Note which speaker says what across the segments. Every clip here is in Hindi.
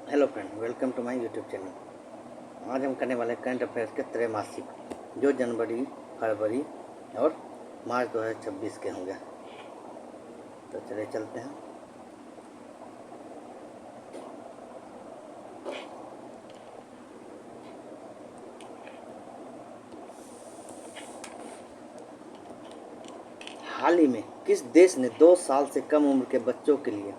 Speaker 1: Hello friend, welcome to my YouTube channel. आज हम करने वाले करंट अफेयर्स के त्रैमासिक जो जनवरी, फरवरी और मार्च 2026 के होंगे। तो चलिए चलते हैं। हाल ही में किस देश ने 2 साल से कम उम्र के बच्चों के लिए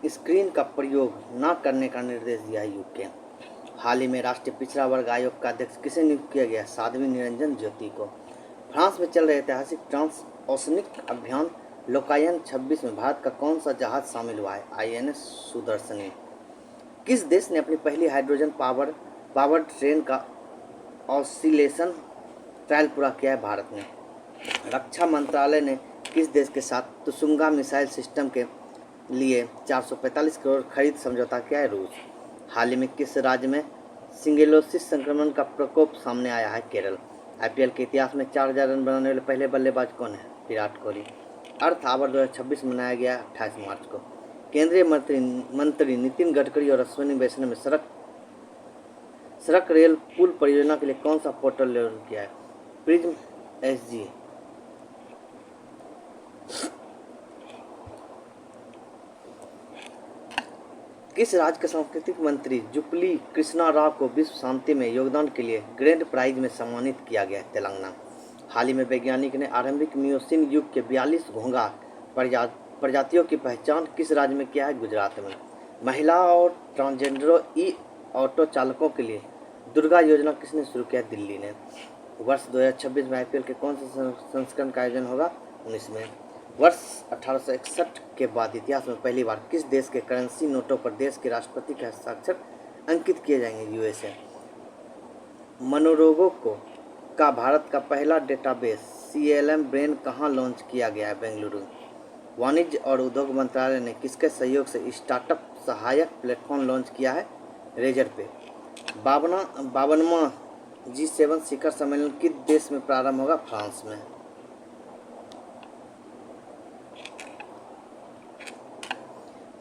Speaker 1: स्क्रीन का प्रयोग न करने का निर्देश दिया है? यूके। हाल ही में राष्ट्रीय पिछड़ा वर्ग आयोग का अध्यक्ष किसे नियुक्त किया गया? साध्वी निरंजन ज्योति को। फ्रांस में चल रहे ऐतिहासिक ट्रांस ओशनिक अभियान लोकायन 26 में भारत का कौन सा जहाज शामिल हुआ है? INS सुदर्शनी। किस देश ने अपनी पहली हाइड्रोजन पावर्ड ट्रेन का ऑसिलेशन ट्रायल पूरा किया है? भारत ने। रक्षा मंत्रालय ने किस देश के साथ तुसुंगा मिसाइल सिस्टम के लिए 445 करोड़ खरीद समझौता किया है? रूस। हाल ही में किस राज्य में सिंगेलोसिस संक्रमण का प्रकोप सामने आया है? केरल। IPL के इतिहास में 4000 रन बनाने वाले पहले बल्लेबाज कौन है? विराट कोहली। अर्थ आवर 2026 मनाया गया 28 मार्च को। केंद्रीय मंत्री नितिन गडकरी और अश्विनी वैष्णव ने सड़क रेल पुल परियोजना के लिए कौन सा पोर्टल लॉन्च किया है? Prism SG। किस राज्य के सांस्कृतिक मंत्री जुपली कृष्णा राव को विश्व शांति में योगदान के लिए ग्रैंड प्राइज में सम्मानित किया गया? तेलंगाना। हाल ही में वैज्ञानिक ने आरंभिक मियोसिन युग के 42 घोंघा प्रजातियों की पहचान किस राज्य में किया है? गुजरात में। महिला और ट्रांसजेंडरों ऑटो चालकों के लिए दुर्गा योजना किसने शुरू किया? दिल्ली ने। वर्ष 2026 में IPL के कौन से संस्करण का आयोजन होगा? 19 में। वर्ष 1861 के बाद इतिहास में पहली बार किस देश के करेंसी नोटों पर देश के राष्ट्रपति के हस्ताक्षर अंकित किए जाएंगे? USA। मनोरोगों का भारत का पहला डेटाबेस CLM ब्रेन कहाँ लॉन्च किया गया है? बेंगलुरु। वाणिज्य और उद्योग मंत्रालय ने किसके सहयोग से स्टार्टअप सहायक प्लेटफॉर्म लॉन्च किया है? रेजर पे। 52वां G7 शिखर सम्मेलन किस देश में प्रारंभ होगा? फ्रांस में।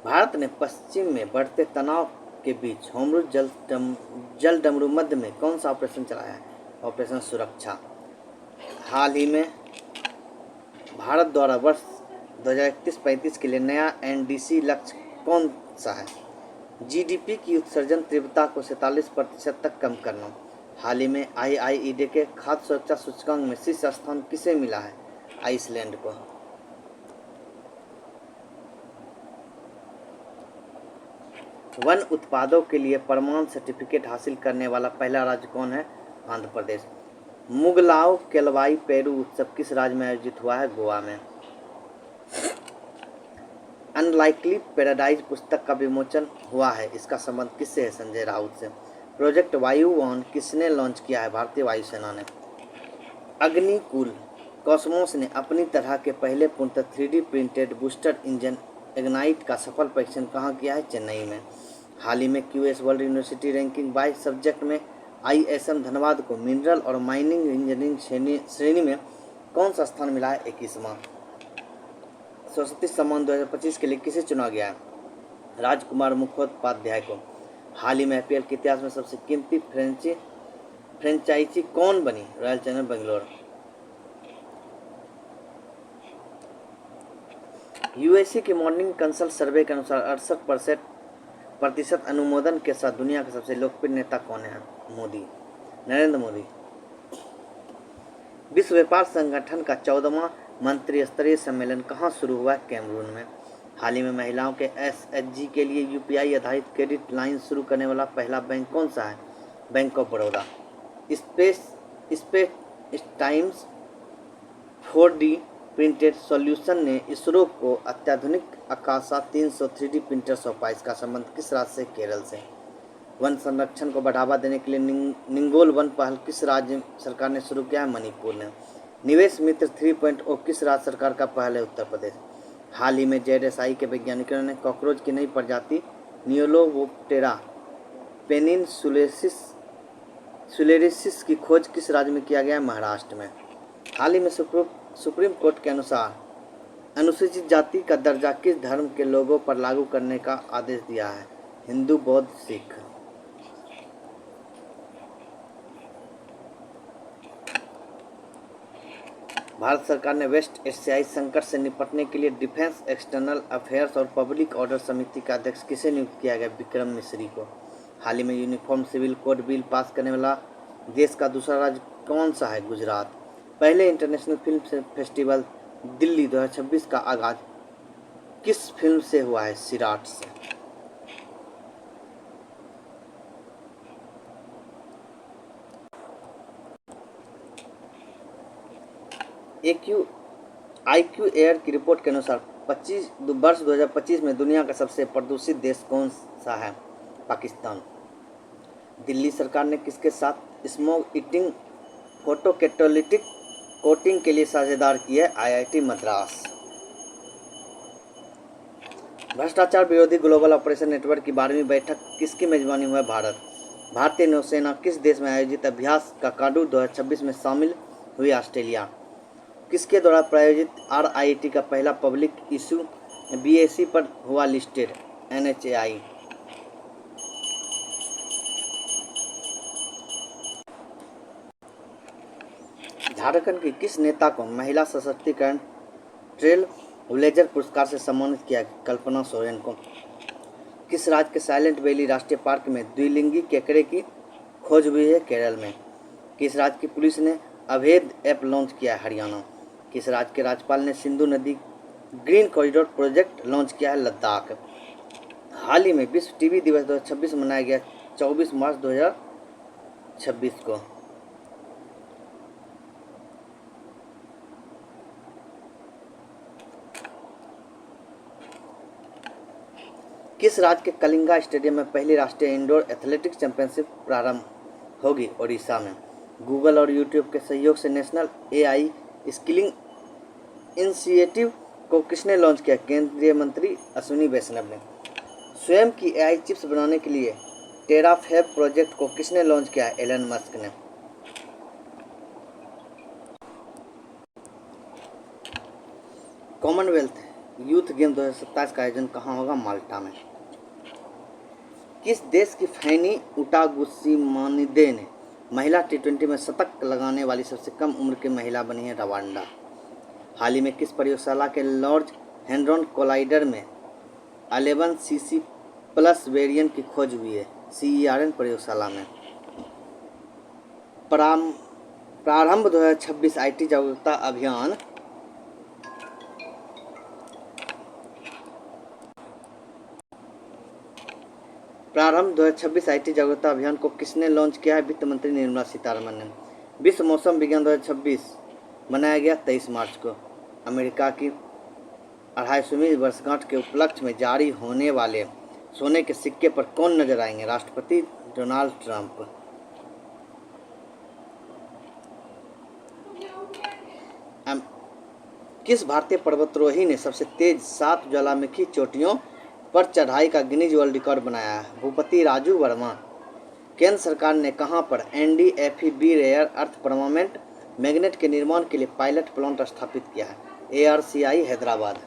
Speaker 1: भारत ने पश्चिम में बढ़ते तनाव के बीच होमरुज जल डमरू मध्य में कौन सा ऑपरेशन चलाया है? ऑपरेशन सुरक्षा। हाल ही में भारत द्वारा वर्ष 2031-35 के लिए नया NDC लक्ष्य कौन सा है? GDP की उत्सर्जन तीव्रता को 47% तक कम करना। हाल ही में IIED के खाद्य सुरक्षा सूचकांक में शीर्ष स्थान किसे मिला है? आइसलैंड को। वन उत्पादों के लिए प्रमाण सर्टिफिकेट हासिल करने वाला पहला राज्य कौन है? आंध्र प्रदेश। मुगलाओ केलवाई पेरू उत्सव किस राज्य में आयोजित हुआ है? गोवा में। अनलाइकली पैराडाइज पुस्तक का विमोचन हुआ है, इसका संबंध किससे है? संजय राउत से। प्रोजेक्ट वायुयान किसने लॉन्च किया है? भारतीय वायुसेना ने। अग्निकुल कॉस्मोस ने अपनी तरह के पहले पूर्णतः 3D printed booster engine ignite का सफल परीक्षण कहाँ किया है? चेन्नई में। हाल ही में QS world university ranking by subject में ISM धनबाद को मिनरल और माइनिंग इंजीनियरिंग श्रेणी में कौन सा स्थान मिला है? 21वां। सरस्वती सम्मान 2025 के लिए किसे चुना गया है? राजकुमार मुखोपाध्याय को। हाल ही में IPL के इतिहास में सबसे कीमती फ्रेंचाइजी कौन बनी? Royal challenger Bangalore. USA की मॉर्निंग कंसल्ट सर्वे के अनुसार 68% अनुमोदन के साथ दुनिया के सबसे लोकप्रिय नेता कौन है? मोदी, नरेंद्र मोदी। विश्व व्यापार संगठन का 14वां मंत्री स्तरीय सम्मेलन कहाँ शुरू हुआ है? कैमरून में। हाल ही में महिलाओं के SHG के लिए UPI आधारित क्रेडिट लाइन शुरू करने वाला पहला बैंक कौन सा है? Bank of Baroda. Space times 4D printed solution ने इसरो को अत्याधुनिक आकाशा 300 3D प्रिंटर सौंपा, इसका संबंध किस राज्य से? केरल से। वन संरक्षण को बढ़ावा देने के लिए निंगोल वन पहल किस राज्य सरकार ने शुरू किया है? मणिपुर ने। निवेश मित्र 3.0 किस राज्य सरकार का पहल है? उत्तर प्रदेश। हाल ही में JSI के वैज्ञानिकों ने कॉकरोच की नई प्रजाति नियोलोबोप्टेरा पेनिनसुलेरिसिस की खोज किस राज्य में किया गया है? महाराष्ट्र में। हाल ही में सुप्रीम कोर्ट के अनुसार अनुसूचित जाति का दर्जा किस धर्म के लोगों पर लागू करने का आदेश दिया है? हिंदू, बौद्ध, सिख। भारत सरकार ने वेस्ट एशियाई संकट से निपटने के लिए डिफेंस, एक्सटर्नल अफेयर्स और पब्लिक ऑर्डर समिति का अध्यक्ष किसे नियुक्त किया गया? विक्रम मिश्री को। हाल ही में uniform civil code bill pass करने वाला देश का दूसरा राज्य कौन सा है? गुजरात। पहले इंटरनेशनल फिल्म फेस्टिवल दिल्ली 2026 का आगाज किस फिल्म से हुआ है? सिराट से। IQ एयर की रिपोर्ट के अनुसार वर्ष 2025 में दुनिया का सबसे प्रदूषित देश कौन सा है? पाकिस्तान। दिल्ली सरकार ने किसके साथ smoke eating photo catalytic coating के लिए साझेदार की है? IIT मद्रास। भ्रष्टाचार विरोधी ग्लोबल ऑपरेशन नेटवर्क की 12वीं बैठक किसकी मेजबानी हुआ है? भारत। भारतीय नौसेना किस देश में आयोजित अभ्यास काकाडू 2026 में शामिल हुई? ऑस्ट्रेलिया। किसके द्वारा प्रायोजित RIT का पहला पब्लिक इशू BAC पर हुआ लिस्टेड? NHAI। झारखंड की किस नेता को महिला सशक्तिकरण ट्रेल ब्लेजर पुरस्कार से सम्मानित किया? कल्पना सोरेन को। किस राज्य के साइलेंट वैली राष्ट्रीय पार्क में द्विलिंगी केकड़े की खोज हुई है? केरल में। किस राज्य की पुलिस ने अवैध ऐप लॉन्च किया है? हरियाणा। किस राज्य के राज्यपाल ने सिंधु नदी ग्रीन कॉरिडोर प्रोजेक्ट लॉन्च किया है? लद्दाख। हाल ही में विश्व टीबी दिवस 2026 मनाया गया 24 मार्च 2026 को। किस राज्य के कलिंगा स्टेडियम में पहली राष्ट्रीय इंडोर एथलेटिक्स चैंपियनशिप प्रारंभ होगी? ओडिशा में। गूगल और यूट्यूब के सहयोग से नेशनल AI स्किलिंग इनिशिएटिव को किसने लॉन्च किया? केंद्रीय मंत्री अश्विनी वैष्णव ने। स्वयं की AI चिप्स बनाने के लिए टेराफैब प्रोजेक्ट को किसने लॉन्च किया? एलन मस्क ने। कॉमनवेल्थ यूथ गेम 2027 का आयोजन कहाँ होगा? माल्टा में। किस देश की फैनी उटागुसीमानिदे ने महिला T20 में शतक लगाने वाली सबसे कम उम्र की महिला बनी है? रवांडा। हाल ही में किस प्रयोगशाला के लार्ज हैंड्रॉन कोलाइडर में 11cc प्लस वेरिएंट की खोज हुई है? CERN प्रयोगशाला में। प्रारंभ 2026 IT जागरूकता अभियान प्रारंभ 2026 IT जागरूकता अभियान को किसने लॉन्च किया है? वित्त मंत्री निर्मला सीतारमण ने। विश्व मौसम विज्ञान 2026 मनाया गया 23 मार्च को। अमेरिका की 250वीं वर्षगांठ के उपलक्ष्य में जारी होने वाले सोने के सिक्के पर कौन नजर आएंगे? राष्ट्रपति डोनाल्ड ट्रंप। किस भारतीय पर्वतारोही ने सबसे तेज 7 ज्वालामुखी चोटियों पर चढ़ाई का गिनीज वर्ल्ड रिकॉर्ड बनाया है? भूपति राजू वर्मा। केंद्र सरकार ने कहां पर NDFEB rare earth permanent magnet के निर्माण के लिए पायलट प्लांट स्थापित किया है? ARCI हैदराबाद।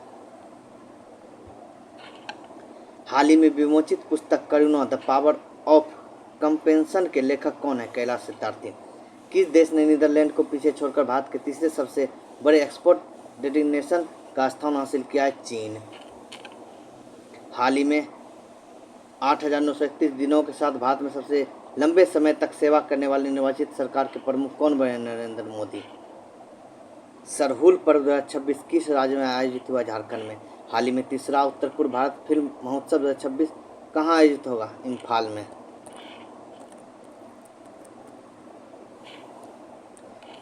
Speaker 1: हाल ही में विमोचित पुस्तक करुणा द पावर ऑफ कंपेंशन के लेखक कौन है? कैलाश सत्यार्थी। किस देश ने नीदरलैंड को पीछे छोड़कर भारत के तीसरे सबसे बड़े एक्सपोर्ट डेस्टिनेशन का स्थान हासिल किया है? चीन। हाल ही में 8,931 दिनों के साथ भारत में सबसे लंबे समय तक सेवा करने वाले निर्वाचित सरकार के प्रमुख कौन बने? नरेंद्र मोदी। सरहुल पर्व 2026 किस राज्य में आयोजित हुआ? झारखंड में। हाल ही में तीसरा उत्तर पूर्व भारत फिल्म महोत्सव 2026 कहाँ आयोजित होगा? इम्फाल में।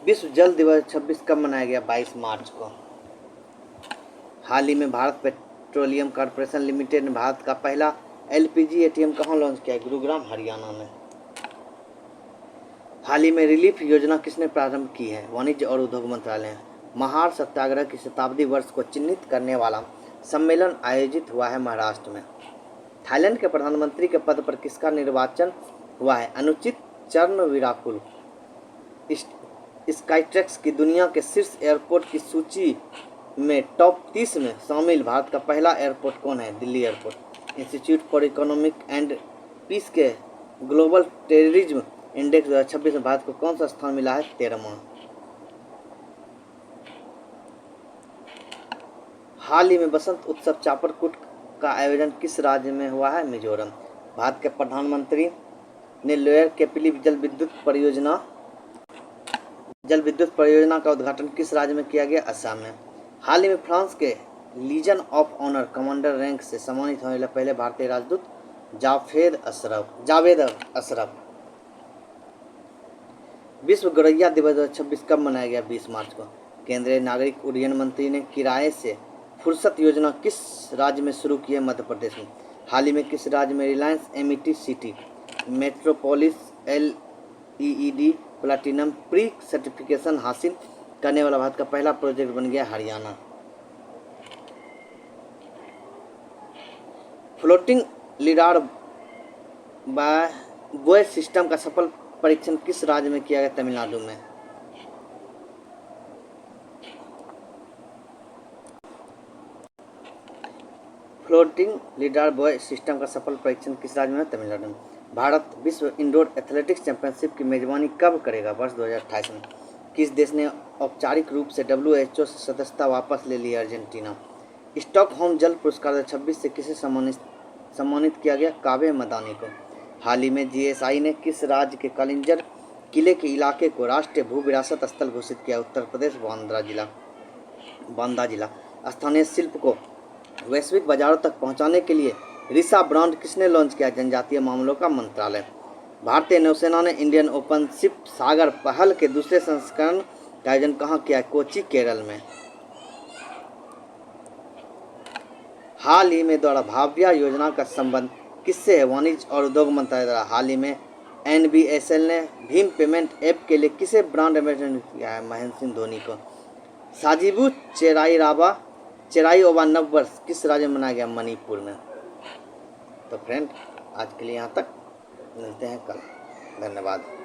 Speaker 1: विश्व जल दिवस 26 कब मनाया गया? 22 मार्च को। हाल ही में भारत पेट्रोलियम कॉर्पोरेशन लिमिटेड ने भारत का पहला LPG ATM कहाँ लॉन्च किया? गुरुग्राम, हरियाणा में। हाल ही में रिलीफ योजना किसने प्रारंभ की है? वाणिज्य और उद्योग मंत्रालय। महार सत्याग्रह की शताब्दी वर्ष को चिन्हित करने वाला सम्मेलन आयोजित हुआ है महाराष्ट्र में। थाईलैंड के प्रधानमंत्री के पद पर किसका निर्वाचन हुआ है? अनुचित चर्नविराकुल। स्काईट्रैक्स की दुनिया के शीर्ष एयरपोर्ट की सूची में टॉप 30 में शामिल भारत का पहला एयरपोर्ट कौन है? Delhi airport. Institute for economic and peace के ग्लोबल टेररिज्म इंडेक्स 2026 में भारत को कौन सा स्थान मिला है? 13वां। हाल ही में बसंत उत्सव चापरकूट का आयोजन किस राज्य में हुआ है? मिजोरम। भारत के प्रधानमंत्री ने लोअर केपिली जल विद्युत परियोजना का उद्घाटन किस राज्य में किया गया? असम में। हाल ही में फ्रांस के Legion of Honour commander rank से सम्मानित होने वाले पहले भारतीय राजदूत जावेद अशरफ। विश्व गौरैया दिवस 2026 कब मनाया गया? 20 मार्च को। केंद्रीय नागरिक उड्डयन मंत्री ने किराए से फुर्सत योजना किस राज्य में शुरू की है? मध्य प्रदेश में। हाल ही में किस राज्य में Reliance Amity City Metropolis LED platinum pre certification हासिल करने वाला भारत का पहला प्रोजेक्ट बन गया? Haryana. Floating lidar buoy system का सफल परीक्षण किस राज्य में किया गया? तमिलनाडु में। फ्लोटिंग लिडार बॉय सिस्टम का सफल परीक्षण किस राज्य में? तमिलनाडु में। भारत विश्व इंडोर एथलेटिक्स चैंपियनशिप की मेजबानी कब करेगा? वर्ष 2028 में। किस देश ने औपचारिक रूप से WHO से सदस्यता वापस ले ली? अर्जेंटीना। स्टॉकहोम जल पुरस्कार 2026 से किसे सम्मानित किया गया? काव्य मदानी को। हाल ही में GSI ने किस राज्य के कलिंजर किले के इलाके को राष्ट्रीय भू विरासत स्थल घोषित किया? उत्तर प्रदेश, बांदा जिला। स्थानीय शिल्प को वैश्विक बाजारों तक पहुंचाने के लिए रिसा ब्रांड किसने लॉन्च किया? जनजातीय मामलों का मंत्रालय। भारतीय नौसेना ने इंडियन ओपन शिप सागर पहल के दूसरे संस्करण का आयोजन कहाँ किया? कोच्चि, केरल में। हाल ही में द्वारा भाव्या योजना का संबंध किससे है? वाणिज्य और उद्योग मंत्रालय द्वारा। हाल ही में NBSL ने भीम पेमेंट ऐप के लिए किसे ब्रांड एम्बेसडर किया है? महेंद्र सिंह धोनी को। साजिबू चेराई ओबा नव वर्ष किस राज्य में मनाया गया? मणिपुर में। तो फ्रेंड, आज के लिए यहाँ तक, मिलते हैं कल। धन्यवाद।